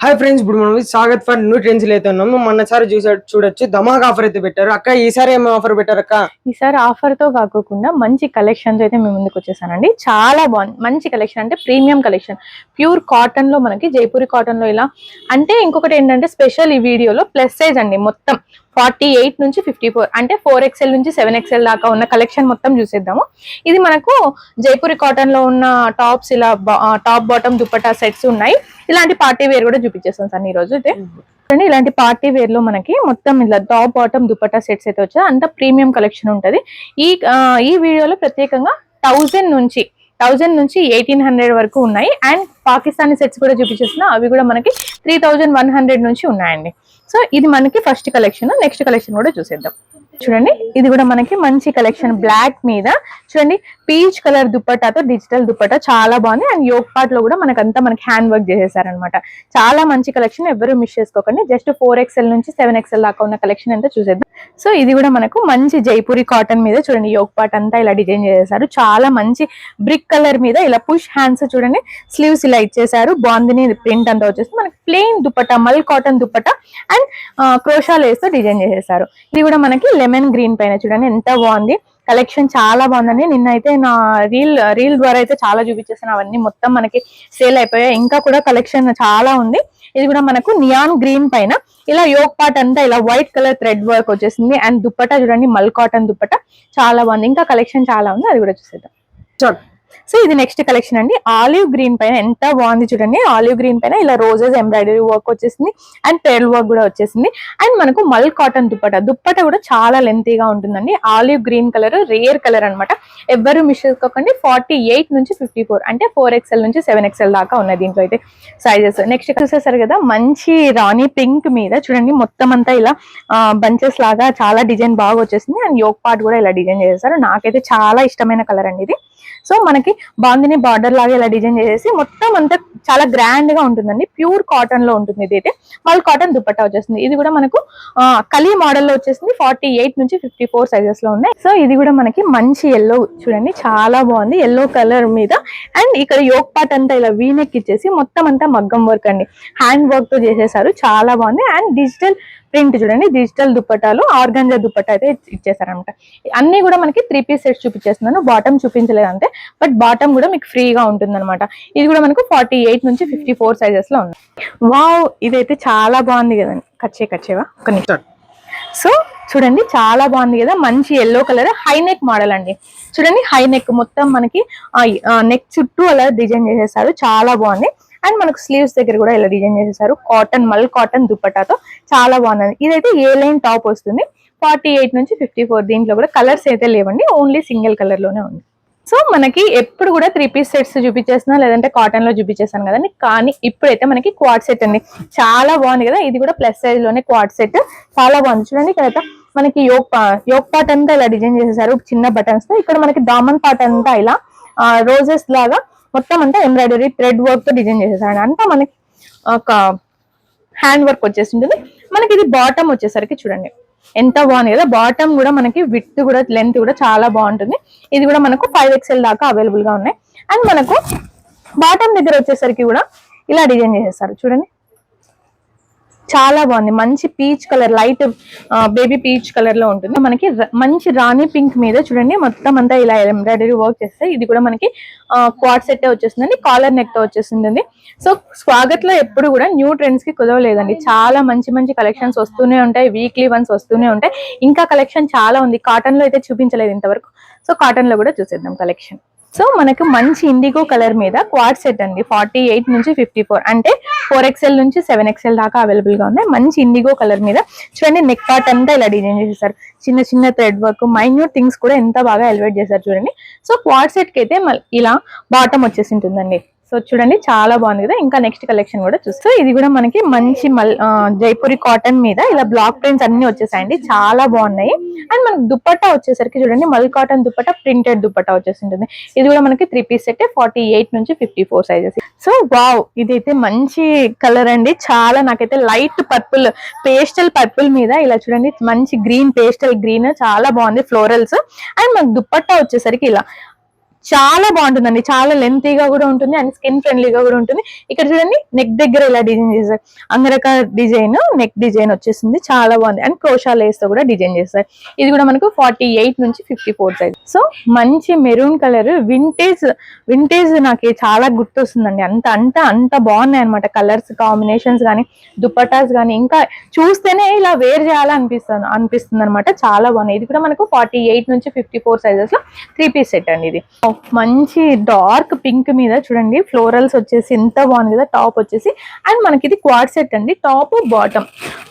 Hi friends, ఇప్పుడు మనం Swagat for new trends అయితే ఉన్నాము. మొన్నసారి చూడొచ్చు ధమాక్ ఆఫర్ అయితే పెట్టారు. అక్క ఈసారి ఏం ఆఫర్ పెట్టారు అక్క? ఈసారి ఆఫర్ తో కాకుండా మంచి కలెక్షన్స్ అయితే మేము ముందుకు వచ్చేసానండి. చాలా బాగుంది, మంచి కలెక్షన్ అంటే ప్రీమియం కలెక్షన్, ప్యూర్ కాటన్ లో మనకి జైపూరి కాటన్ లో ఇలా. అంటే ఇంకొకటి ఏంటంటే స్పెషల్ ఈ వీడియోలో ప్లస్ సైజ్ అండి. మొత్తం 48 నుంచి 54 అంటే 4XL నుంచి 7XL దాకా ఉన్న కలెక్షన్ మొత్తం చూసేద్దాము. ఇది మనకు జైపూరి కాటన్ లో ఉన్న టాప్స్, ఇలా టాప్ బాటమ్ దుపట్టా సెట్స్ ఉన్నాయి. ఇలాంటి పార్టీ వేర్ కూడా చూపించేస్తాను సార్ ఈ రోజు అయితే. ఇలాంటి పార్టీ వేర్ లో మనకి మొత్తం ఇలా టాప్ బాటమ్ దుపట్టా సెట్స్ అయితే వచ్చాయి. అంత ప్రీమియం కలెక్షన్ ఉంటది. ఈ వీడియోలో ప్రత్యేకంగా 1000 నుంచి 1800 వరకు ఉన్నాయి. అండ్ పాకిస్తానీ సెట్స్ కూడా చూపించేసిన అవి కూడా మనకి 3100 నుంచి ఉన్నాయండి. సో ఇది మనకి ఫస్ట్ కలెక్షన్. నెక్స్ట్ కలెక్షన్ కూడా చూసేద్దాం. చూడండి, ఇది కూడా మనకి మంచి కలెక్షన్. బ్లాక్ మీద చూడండి పీచ్ కలర్ దుపట్టాతో డిజిటల్ దుపట్టా చాలా బాగుంది. అండ్ యోగ్ పార్ట్ లో కూడా మనకంతా మనకి హ్యాండ్ వర్క్ చేసేసారనమాట. చాలా మంచి కలెక్షన్, ఎవరు మిస్ చేసుకోకండి. జస్ట్ 4XL నుంచి 7XL దాకా ఉన్న కలెక్షన్ అంతా చూసేద్దాం. సో ఇది కూడా మనకు మంచి జైపూరి కాటన్ మీద చూడండి యోగ్ పార్ట్ అంతా ఇలా డిజైన్ చేసేసారు. చాలా మంచి బ్రిక్ కలర్ మీద ఇలా పుష్ హ్యాండ్స్ చూడండి, స్లీవ్స్ ఇలా ఇచ్చేసారు. బాందిని ప్రింట్ అంతా వచ్చేసి మనకి plain dupatta, mul cotton dupatta and crochet lace తో డిజైన్ చేసేసారు. ఇది కూడా మనకి లెమన్ గ్రీన్ పైన చూడండి ఎంత బాగుంది. కలెక్షన్ చాలా బాగుందండి. నిన్నైతే నా రీల్ ద్వారా అయితే చాలా చూపించేసాను. అవన్నీ మొత్తం మనకి సేల్ అయిపోయాయి. ఇంకా కూడా కలెక్షన్ చాలా ఉంది. ఇది కూడా మనకు నియాన్ గ్రీన్ పైన ఇలా యోగ్ పార్ట్ అంతా ఇలా వైట్ కలర్ థ్రెడ్ వర్క్ వచ్చేసింది. అండ్ దుపట్టా చూడండి మల్ కాటన్ దుపట్టా చాలా బాగుంది. ఇంకా కలెక్షన్ చాలా ఉంది, అది కూడా చూసేద్దాం. సో ఇది నెక్స్ట్ కలెక్షన్ అండి. ఆలివ్ గ్రీన్ పైన ఎంత బాగుంది చూడండి. ఆలివ్ గ్రీన్ పైన ఇలా రోజెస్ ఎంబ్రాయిడరీ వర్క్ వచ్చేసింది అండ్ పెర్ల్ వర్క్ కూడా వచ్చేసింది. అండ్ మనకు మల్ కాటన్ దుపట్టా కూడా చాలా లెంతీగా ఉంటుందండి. Olive green colour rare colour అనమాట. ఎవరు మిస్ చేసుకోకండి. 48 నుంచి 54 అంటే 4XL నుంచి 7XL దాకా ఉన్నాయి దీంట్లో అయితే సైజెస్. నెక్స్ట్ చూసేసారు కదా, మంచి రాణి పింక్ మీద చూడండి మొత్తం అంతా ఇలా బంచెస్ లాగా చాలా డిజైన్ బాగా వచ్చేసింది. అండ్ యోగ్ పార్ట్ కూడా ఇలా డిజైన్ చేసేసారు. నాకైతే చాలా ఇష్టమైన కలర్ అండి ఇది. సో మనకి బాందిని బార్డర్ లాగా ఇలా డిజైన్ చేసేసి మొత్తం అంతా చాలా గ్రాండ్ గా ఉంటుందండి. ప్యూర్ కాటన్ లో ఉంటుంది. ఇది అయితే మల్ కాటన్ దుపట్టా వచ్చేసింది. ఇది కూడా మనకు కలీ మోడల్ లో వచ్చేసింది. 48 నుంచి 54 సైజెస్ లో ఉన్నాయి. సో ఇది కూడా మనకి మంచి ఎల్లో చూడండి, చాలా బాగుంది. ఎల్లో కలర్ మీద అండ్ ఇక్కడ యోగ్ పార్ట్ అంతా ఇలా వీనెక్ ఇచ్చేసి మొత్తం అంతా మగ్గం వర్క్ అండి, హ్యాండ్ వర్క్ తో చేసేసారు. చాలా బాగుంది. అండ్ డిజిటల్ ప్రింట్ చూడండి, డిజిటల్ దుపట్టాలు ఆర్గంజా దుపట్టా అయితే ఇచ్చేసారనమాట. అన్ని కూడా మనకి 3 పీస్ సెట్స్ చూపించేస్తున్నాను. బాటమ్ చూపించలేదు అంతే, బట్ బాటమ్ కూడా మీకు ఫ్రీగా ఉంటుంది అనమాట. ఇది కూడా మనకు 48 నుంచి 54 సైజెస్ లో ఉంది. వావ్, ఇదైతే చాలా బాగుంది కదండి. కచ్చేవా ఒక నిమిషం. సో చూడండి చాలా బాగుంది కదా, మంచి yellow colour high neck model అండి. చూడండి హై నెక్ మొత్తం మనకి నెక్ చుట్టూ అలా డిజైన్ చేసేసారు. చాలా బాగుంది. అండ్ మనకు స్లీవ్స్ దగ్గర కూడా ఇలా డిజైన్ చేసేసారు. కాటన్ మల్ కాటన్ దుపట్టాతో చాలా బాగుంది. ఇదైతే ఏ లైన్ టాప్ వస్తుంది. 48 నుంచి 54. దీంట్లో కూడా కలర్స్ అయితే లేవండి, ఓన్లీ సింగిల్ కలర్ లోనే ఉంది. సో మనకి ఎప్పుడు కూడా 3 పీస్ సెట్స్ చూపించేస్తున్నా, లేదంటే కాటన్ లో చూపించేస్తాను కదండి. కానీ ఇప్పుడైతే మనకి క్వాడ్ సెట్ అండి. చాలా బాగుంది కదా. ఇది కూడా ప్లస్ సైజ్ లోనే క్వాడ్ సెట్, చాలా బాగుంది. చూడండి ఇక్కడ మనకి యోగ్ పార్ట్ అంతా ఇలా డిజైన్ చేసేసారు చిన్న బటన్స్ తో. ఇక్కడ మనకి దామన్ పార్ట్ అంతా ఇలా రోజెస్ లాగా మొత్తం అంతా ఎంబ్రాయిడరీ థ్రెడ్ వర్క్ తో డిజైన్ చేసేసారు. అంతా మనకి ఒక హ్యాండ్ వర్క్ వచ్చేసింటుంది. మనకి ఇది బాటమ్ వచ్చేసరికి చూడండి ఎంత బాగుంది కదా. బాటమ్ కూడా మనకి విడ్త్ కూడా లెంత్ కూడా చాలా బాగుంటుంది. ఇది కూడా మనకు 5XL దాకా అవైలబుల్ గా ఉన్నాయి. అండ్ మనకు బాటమ్ దగ్గర వచ్చేసరికి కూడా ఇలా డిజైన్ చేసేస్తారు చూడండి, చాలా బాగుంది. మంచి peach colour, light baby peach colour లో ఉంటుంది. మనకి మంచి రాణి పింక్ మీద చూడండి మొత్తం అంతా ఇలా ఎంబ్రాయిడరీ వర్క్ చేస్తాయి. ఇది కూడా మనకి క్వాడ్ సెట్ వచ్చేస్తుందండి, కాలర్ నెక్ తో వచ్చేసిందండి. సో స్వాగత్ లో ఎప్పుడు కూడా న్యూ ట్రెండ్స్ కి కుదవలేదండి. చాలా మంచి కలెక్షన్స్ వస్తూనే ఉంటాయి, వీక్లీ వన్స్ వస్తూనే ఉంటాయి. ఇంకా కలెక్షన్ చాలా ఉంది. కాటన్ లో అయితే చూపించలేదు ఇంతవరకు. సో కాటన్ లో కూడా చూసేద్దాం కలెక్షన్. సో మనకు మంచి ఇండిగో కలర్ మీద క్వాడ్ సెట్ అండి. 48 నుంచి 54 అంటే 4XL నుంచి 7XL దాకా అవైలబుల్ గా ఉన్నాయి. మంచి ఇండిగో కలర్ మీద చూడండి నెక్ పార్ట్ అంతా ఇలా డిజైన్ చేసేసారు. చిన్న థ్రెడ్ వర్క్, మైన్యూట్ థింగ్స్ కూడా ఎంత బాగా ఎలివేట్ చేశారు చూడండి. సో క్వాడ్ సెట్ కి అయితే ఇలా బాటమ్ వచ్చేసి ఉంటుందండి. సో చూడండి చాలా బాగుంది కదా. ఇంకా నెక్స్ట్ కలెక్షన్ కూడా చూస్తే ఇది కూడా మనకి మంచి జైపూరి కాటన్ మీద ఇలా బ్లాక్ ప్రింట్స్ అన్ని వచ్చేసాయండి, చాలా బాగున్నాయి. అండ్ మనకి దుపట్టా వచ్చేసరికి చూడండి మల్ కాటన్ దుపట్టా, ప్రింటెడ్ దుపట్టా వచ్చేసింటుంది. ఇది కూడా మనకి 3 పీస్ సెట్, 48 నుంచి 54 సైజెస్. సో వావ్, ఇదైతే మంచి కలర్ అండి. చాలా నాకైతే లైట్ పర్పుల్, పేస్టల్ పర్పుల్ మీద ఇలా చూడండి మంచి గ్రీన్, పేస్టల్ గ్రీన్ చాలా బాగుంది ఫ్లోరల్స్. అండ్ మనకి దుపట్టా వచ్చేసరికి ఇలా చాలా బాగుంటుందండి, చాలా లెంతీగా కూడా ఉంటుంది అండ్ స్కిన్ ఫ్రెండ్లీగా కూడా ఉంటుంది. ఇక్కడ చూడండి నెక్ దగ్గర ఇలా డిజైన్ చేశారు, అంగరక డిజైన్ నెక్ డిజైన్ వచ్చేసింది, చాలా బాగుంది. అండ్ క్రోషా లేస్ తో కూడా డిజైన్ చేస్తారు. ఇది కూడా మనకు 48 నుంచి 54 సైజ్. సో మంచి మెరూన్ కలర్ వింటేజ్ నాకు చాలా గుర్తొస్తుందండి. అంత బాగున్నాయి అనమాట. కలర్స్ కాంబినేషన్స్ కానీ దుపటాస్ కానీ ఇంకా చూస్తేనే ఇలా వేర్ చేయాలనిపిస్తుంది అనమాట. చాలా బాగున్నాయి. ఇది కూడా మనకు 48 నుంచి 54 సైజెస్ లో 3 పీస్ సెట్ అండి. ఇది మంచి డార్క్ పింక్ మీద చూడండి ఫ్లోరల్స్ వచ్చేసి ఎంత బాగుంది కదా. టాప్ వచ్చేసి అండ్ మనకి ఇది క్వాడ్ సెట్ అండి, టాప్ బాటమ్.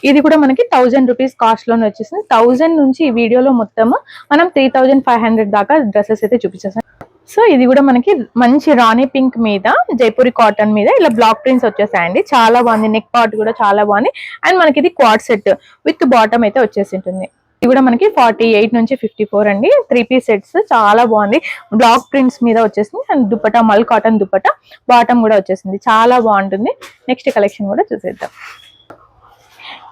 ఇది కూడా మనకి 1000 రూపీస్ కాస్ట్ లోనే వచ్చేసింది. 1000 నుంచి ఈ వీడియోలో మొత్తం మనం 3500 దాకా డ్రెస్సెస్ అయితే చూపించేసాం. సో ఇది కూడా మనకి మంచి రాణి పింక్ మీద జైపూరి కాటన్ మీద ఇలా బ్లాక్ ప్రింట్స్ వచ్చేసాయండి. చాలా బాగుంది. నెక్ పార్ట్ కూడా చాలా బాగుంది. అండ్ మనకి ఇది క్వాడ్ సెట్ విత్ బాటమ్ అయితే వచ్చేసి ఉంటుంది. ఇది కూడా మనకి 48 నుంచి 54 అండి. 3 పీస్ సెట్స్ చాలా బాగుంది. బ్లాక్ ప్రింట్స్ మీద వచ్చేసింది and dupatta mul cotton dupatta, bottom కూడా వచ్చేసింది. చాలా బాగుంటుంది. నెక్స్ట్ కలెక్షన్ కూడా చూసేద్దాం.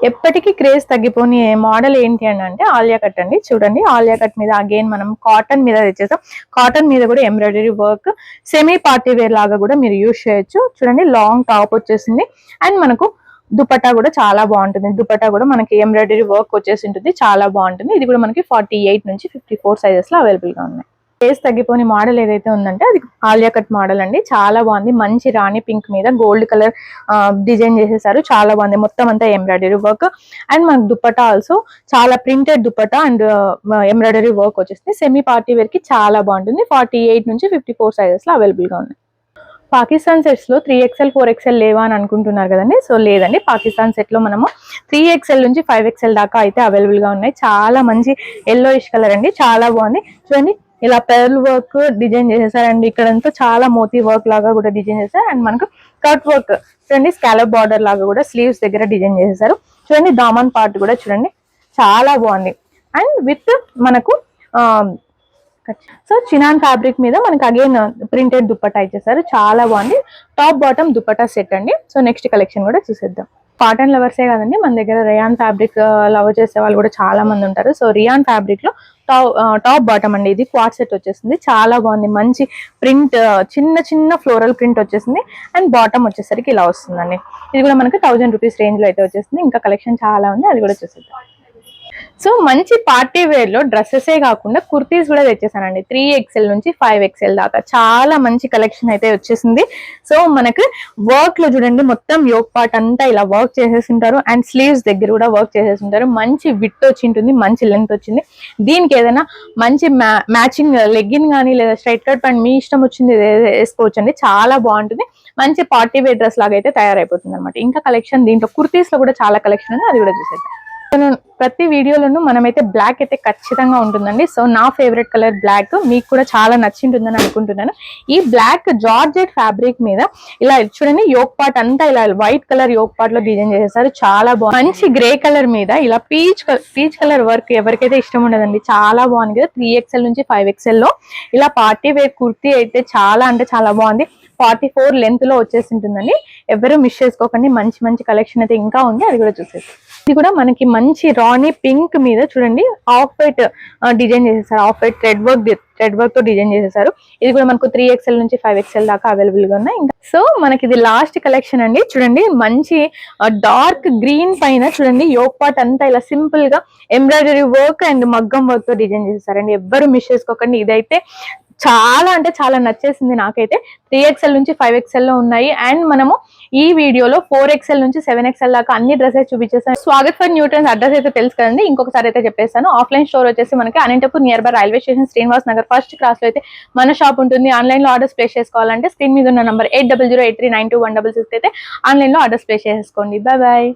ఎప్పటికీ క్రేజ్ తగ్గిపోని మోడల్ ఏంటి అని అంటే ఆలియా కట్ అండి. చూడండి ఆలియా కట్ మీద అగైన్ మనం కాటన్ మీద తెచ్చేసాం. కాటన్ మీద కూడా embroidery work, semi party wear లాగా కూడా మీరు యూజ్ చేయొచ్చు. చూడండి లాంగ్ టాప్ వచ్చేసింది అండ్ మనకు దుపట్టా కూడా చాలా బాగుంటుంది. దుపట్టా కూడా మనకి ఎంబ్రాయిడరీ వర్క్ వచ్చేసి ఉంటుంది, చాలా బాగుంటుంది. ఇది కూడా మనకి 48 నుంచి 54 సైజెస్ లో అవైలబుల్ గా ఉన్నాయి. ఫేస్ తగ్గిపోని మోడల్ ఏదైతే ఉందంటే అది ఆలియా కట్ మోడల్ అండి. చాలా బాగుంది. మంచి రాణి పింక్ మీద గోల్డ్ కలర్ డిజైన్ చేసేసారు. చాలా బాగుంది. మొత్తం అంతా ఎంబ్రాయిడరీ వర్క్ అండ్ మనకు దుపట్టా ఆల్సో చాలా printed dupatta and embroidery work వచ్చేసింది. సెమీ పార్టీ వేర్ కి చాలా బాగుంటుంది. 48 నుంచి 54 సైజెస్ లో అవైలబుల్ గా ఉన్నాయి. పాకిస్తాన్ సెట్స్ లో 3XL 4XL లేవా అని అనుకుంటున్నారు కదండి. సో లేదండి, పాకిస్తాన్ సెట్ లో మనము 3XL నుంచి 5XL దాకా అయితే అవైలబుల్ గా ఉన్నాయి. చాలా మంచి ఎల్లోయిష్ కలర్ అండి, చాలా బాగుంది. చూడండి ఇలా పెర్ల్ వర్క్ డిజైన్ చేసేసారు అండ్ ఇక్కడంతా చాలా మోతీ వర్క్ లాగా కూడా డిజైన్ చేశారు. అండ్ మనకు కట్ వర్క్ చూడండి, స్కాలప్ బార్డర్ లాగా కూడా స్లీవ్స్ దగ్గర డిజైన్ చేసేసారు. చూడండి దామన్ పార్ట్ కూడా చూడండి చాలా బాగుంది. అండ్ విత్ మనకు సో చినాన్ ఫ్యాబ్రిక్ మీద మనకి అగైన్ ప్రింటెడ్ దుపట్టా ఇచ్చేసారు. చాలా బాగుంది. టాప్ బాటమ్ దుపట్టా సెట్ అండి. సో నెక్స్ట్ కలెక్షన్ కూడా చూసేద్దాం. కాటన్ లవర్సే కాదండి, మన దగ్గర రియాన్ ఫ్యాబ్రిక్ లవ్ చేసే వాళ్ళు కూడా చాలా మంది ఉంటారు. సో రియాన్ ఫ్యాబ్రిక్ లో టాప్ బాటమ్ అండి. ఇది క్వాడ్ సెట్ వచ్చేసింది. చాలా బాగుంది. మంచి ప్రింట్, చిన్న ఫ్లోరల్ ప్రింట్ వచ్చేసింది అండ్ బాటమ్ వచ్చేసరికి ఇలా వస్తుందండి. ఇది కూడా మనకి 1000 రూపీస్ రేంజ్ లో అయితే వచ్చేసింది. ఇంకా కలెక్షన్ చాలా ఉంది, అది కూడా చూసేద్దాం. సో మంచి పార్టీ వేర్ లో డ్రెస్సెసే కాకుండా కుర్తీస్ కూడా తెచ్చేసానండి. 3XL నుంచి 5XL దాకా చాలా మంచి కలెక్షన్ అయితే వచ్చేసింది. సో మనకు వర్క్ లో చూడండి మొత్తం యోక్ పార్ట్ అంతా ఇలా వర్క్ చేసేసింటారు అండ్ స్లీవ్స్ దగ్గర కూడా వర్క్ చేసేసింటారు. మంచి విత్ వచ్చింటుంది, మంచి లెంత్ వచ్చింది. దీనికి ఏదైనా మంచి మ్యాచింగ్ లెగ్గిన్ కానీ లేదా స్ట్రైట్ కట్ ప్యాంట్ మీ ఇష్టం వచ్చింది వేసుకోవచ్చు అండి. చాలా బాగుంటుంది. మంచి పార్టీ వేర్ డ్రెస్ లాగా అయితే తయారైపోతుంది అనమాట. ఇంకా కలెక్షన్ దీంట్లో కుర్తీస్ లో కూడా చాలా కలెక్షన్ ఉంది, అది కూడా చూసేద్దాం. ప్రతి వీడియోలోనూ మనమైతే బ్లాక్ అయితే ఖచ్చితంగా ఉంటుందండి. సో నా ఫేవరెట్ కలర్ బ్లాక్, మీకు కూడా చాలా నచ్చింటుందని అనుకుంటున్నాను. ఈ బ్లాక్ జార్జెట్ ఫ్యాబ్రిక్ మీద ఇలా చూడండి యోక్ పార్ట్ అంతా ఇలా వైట్ కలర్ యోక్ పార్ట్ లో డిజైన్ చేసేసారు. చాలా బాగుంది. మంచి గ్రే కలర్ మీద ఇలా పీచ్ కలర్ వర్క్ ఎవరికైతే ఇష్టం ఉండదండి, చాలా బాగుంది కదా. 3XL నుంచి 5XL లో ఇలా పార్టీ వేర్ కుర్తీ అయితే చాలా అంటే చాలా బాగుంది. 44 లెంత్ లో వచ్చేసి ఉంటుందండి. ఎవరు మిస్ చేసుకోకండి. మంచి కలెక్షన్ అయితే ఇంకా ఉంది, అది కూడా చూసేసి. ఇది కూడా మనకి మంచి రాణి పింక్ మీద చూడండి ఆఫ్ వైట్ డిజైన్ చేసేసారు. ఆఫ్ వైట్ థ్రెడ్ వర్క్ తో డిజైన్ చేసేసారు. ఇది కూడా మనకు 3XL నుంచి 5XL దాకా అవైలబుల్ గా ఉన్నాయి. ఇంకా సో మనకి ఇది లాస్ట్ కలెక్షన్ అండి. చూడండి మంచి డార్క్ గ్రీన్ పైన చూడండి యోక్ పార్ట్ అంతా ఇలా సింపుల్ గా ఎంబ్రాయిడరీ వర్క్ అండ్ మగ్గం వర్క్ తో డిజైన్ చేసేసారండి. ఎవ్వరు మిస్ చేసుకోకండి. ఇదైతే చాలా అంటే చాలా నచ్చేసింది నాకైతే. 3XL నుంచి 5XL లో ఉన్నాయి అండ్ మనము ఈ వీడియోలో 4XL నుంచి 7XL దాకా అన్ని డ్రెస్సెస్ చూపించేసాను. Swagat for new trends address అయితే తెలుసు కదండి, ఇంకొకసారి అయితే చెప్పేస్తాను. ఆఫ్లైన్ స్టోర్ వచ్చేసి మనకి Anantapur near by railway station Srinivas Nagar first cross లో అయితే మన షాప్ ఉంటుంది. ఆన్లైన్ లో ఆర్డర్స్ ప్లేస్ చేసుకోవాలంటే స్క్రీన్ మీద ఉన్న నంబర్ 8008392166 అయితే ఆన్లైన్ లో ఆర్డర్స్ ప్లేస్ చేసుకోండి. బాయ్.